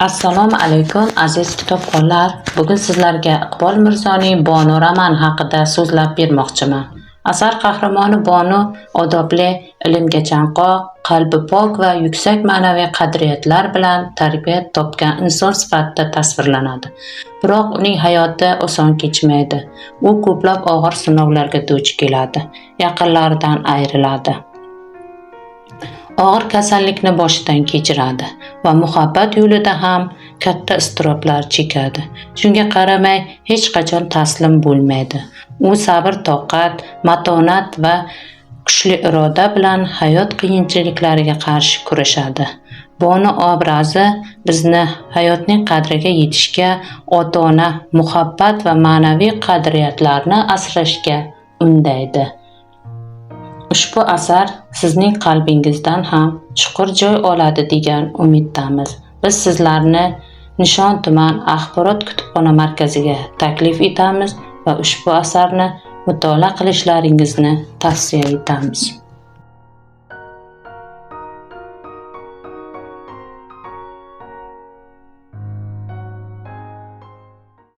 Assalomu alaykum aziz kitobxonlar. Bugun sizlarga Iqbol Mirzoning Bonu roman haqida so'zlab bermoqchiman. Asar qahramoni Bonu odobli, ilmga chanqoq, qalbi pok va yuksak ma'naviy qadriyatlar bilan tarbiya topgan inson sifatida tasvirlanadi. Biroq uning hayoti oson kechmaydi. U ko'plab og'ir sinovlarga duch keladi, yaqinlaridan ayriladi. Og'ir kasallikni boshidan kechiradi va muhabbat yo'lida ham katta iztiroblar chekadi. Shunga qaramay hech qachon taslim bo'lmaydi. U sabr, toqat, matonat va kuchli iroda bilan hayot qiyinchiliklariga qarshi kurashadi. Bonu obrazi bizni hayotning qadriga yetishga, ota-ona, muhabbat va ma'naviy qadriyatlarni asrashga undaydi. Ushbu asar sizning qalbingizdan ham chuqur joy oladi degan umiddamiz. Biz sizlarni Nishon tuman axborot kutubxona markaziga taklif etamiz va ushbu asarni mutolaa qilishlaringizni tavsiya etamiz.